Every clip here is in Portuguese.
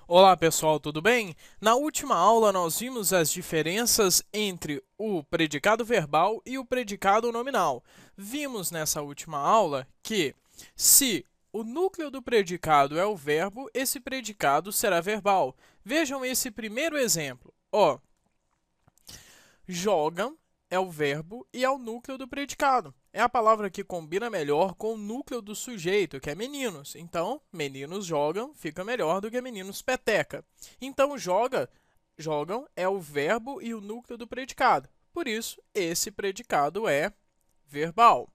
Olá, pessoal, tudo bem? Na última aula, nós vimos as diferenças entre o predicado verbal e o predicado nominal. Vimos nessa última aula que, se o núcleo do predicado é o verbo, esse predicado será verbal. Vejam esse primeiro exemplo. Jogam é o verbo e é o núcleo do predicado. É a palavra que combina melhor com o núcleo do sujeito, que é meninos. Então, meninos jogam fica melhor do que meninos peteca. Então, jogam é o verbo e o núcleo do predicado. Por isso, esse predicado é verbal.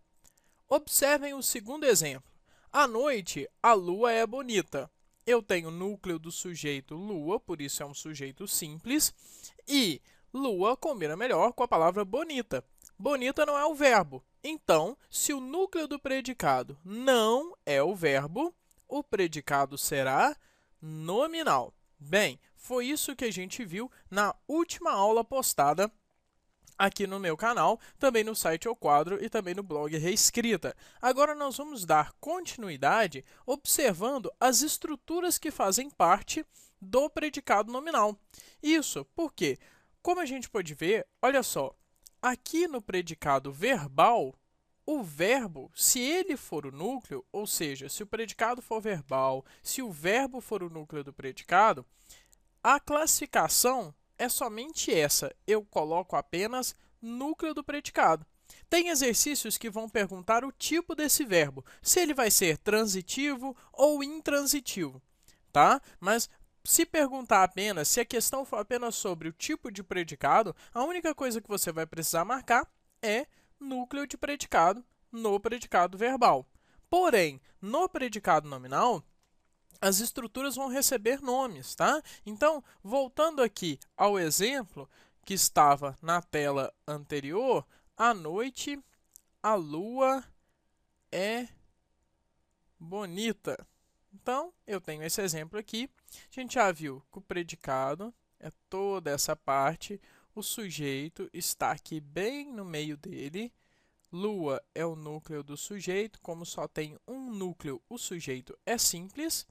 Observem o segundo exemplo. À noite, a lua é bonita. Eu tenho o núcleo do sujeito lua, por isso é um sujeito simples, e lua combina melhor com a palavra bonita. Bonita não é o verbo. Então, se o núcleo do predicado não é o verbo, o predicado será nominal. Bem, foi isso que a gente viu na última aula postada aqui no meu canal, também no site ao quadro e também no blog Reescrita. Agora nós vamos dar continuidade observando as estruturas que fazem parte do predicado nominal. Isso porque, como a gente pode ver, olha só, aqui no predicado verbal, o verbo, se ele for o núcleo, ou seja, se o predicado for verbal, se o verbo for o núcleo do predicado, a classificação é somente essa. Eu coloco apenas núcleo do predicado. Tem exercícios que vão perguntar o tipo desse verbo, se ele vai ser transitivo ou intransitivo, tá? Mas se perguntar apenas, se a questão for apenas sobre o tipo de predicado, a única coisa que você vai precisar marcar é núcleo de predicado no predicado verbal. Porém, no predicado nominal, as estruturas vão receber nomes, tá? Então, voltando aqui ao exemplo que estava na tela anterior, à noite a lua é bonita. Então, eu tenho esse exemplo aqui. A gente já viu que o predicado é toda essa parte, o sujeito está aqui bem no meio dele. Lua é o núcleo do sujeito, como só tem um núcleo, o sujeito é simples.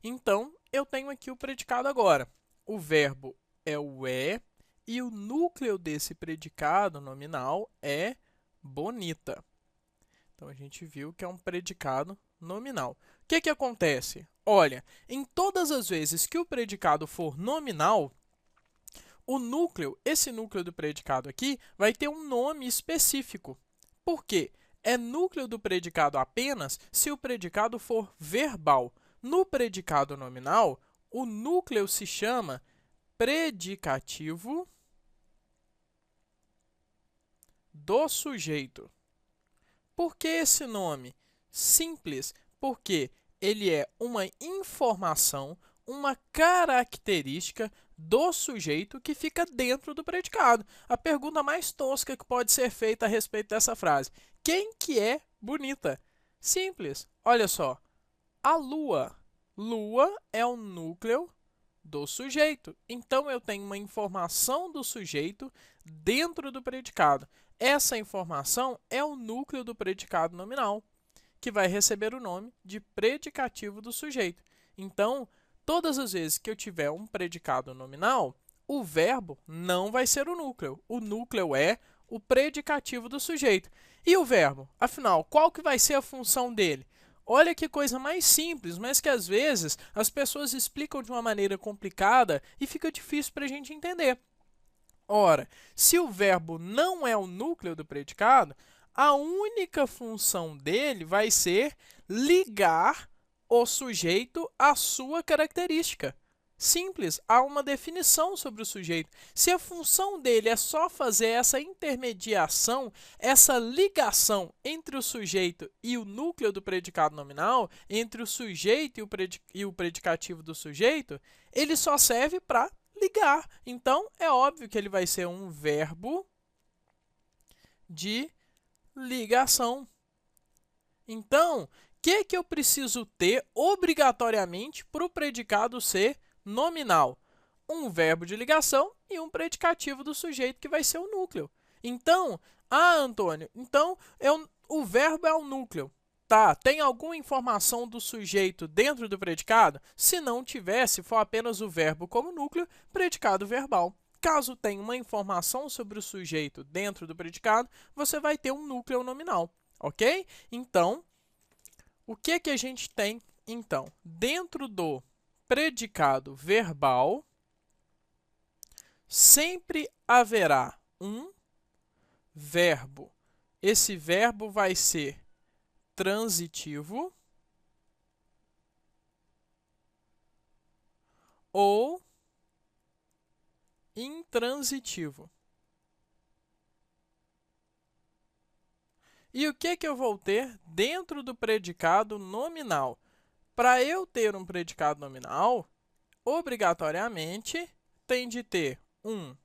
Então, eu tenho aqui o predicado agora. O verbo é o é e o núcleo desse predicado nominal é bonita. Então, a gente viu que é um predicado nominal. O que acontece? Olha, em todas as vezes que o predicado for nominal, o núcleo, esse núcleo do predicado aqui, vai ter um nome específico. Por quê? É núcleo do predicado apenas se o predicado for verbal. No predicado nominal, o núcleo se chama predicativo do sujeito. Por que esse nome? Simples, porque ele é uma informação, uma característica do sujeito que fica dentro do predicado. A pergunta mais tosca que pode ser feita a respeito dessa frase: quem que é bonita? Simples, olha só. A lua. Lua é o núcleo do sujeito. Então, eu tenho uma informação do sujeito dentro do predicado. Essa informação é o núcleo do predicado nominal, que vai receber o nome de predicativo do sujeito. Então, todas as vezes que eu tiver um predicado nominal, o verbo não vai ser o núcleo. O núcleo é o predicativo do sujeito. E o verbo? Afinal, qual que vai ser a função dele? Olha que coisa mais simples, mas que às vezes as pessoas explicam de uma maneira complicada e fica difícil para a gente entender. Ora, se o verbo não é o núcleo do predicado, a única função dele vai ser ligar o sujeito à sua característica. Simples, há uma definição sobre o sujeito. Se a função dele é só fazer essa intermediação, essa ligação entre o sujeito e o núcleo do predicado nominal, entre o sujeito e o predicativo do sujeito, ele só serve para ligar. Então, é óbvio que ele vai ser um verbo de ligação. Então, o que eu preciso ter obrigatoriamente para o predicado ser nominal? Um verbo de ligação e um predicativo do sujeito, que vai ser o núcleo. Então, Antônio, então o verbo é o núcleo. Tá, tem alguma informação do sujeito dentro do predicado? Se não tiver, se for apenas o verbo como núcleo, predicado verbal. Caso tenha uma informação sobre o sujeito dentro do predicado, você vai ter um núcleo nominal, ok? Então, o que a gente tem, então? Dentro do predicado verbal, sempre haverá um verbo. Esse verbo vai ser transitivo ou intransitivo. E o que eu vou ter dentro do predicado nominal? Para eu ter um predicado nominal, obrigatoriamente tem de ter um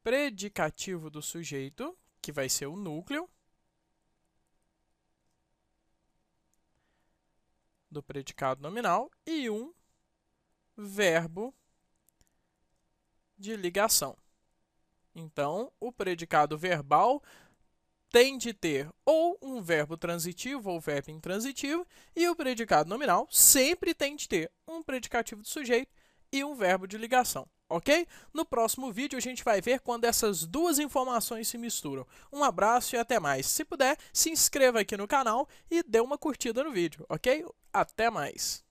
predicativo do sujeito, que vai ser o núcleo do predicado nominal, e um verbo de ligação. Então, o predicado verbal tem de ter ou um verbo transitivo ou verbo intransitivo, e o predicado nominal sempre tem de ter um predicativo do sujeito e um verbo de ligação, ok? No próximo vídeo, a gente vai ver quando essas duas informações se misturam. Um abraço e até mais. Se puder, se inscreva aqui no canal e dê uma curtida no vídeo, ok? Até mais!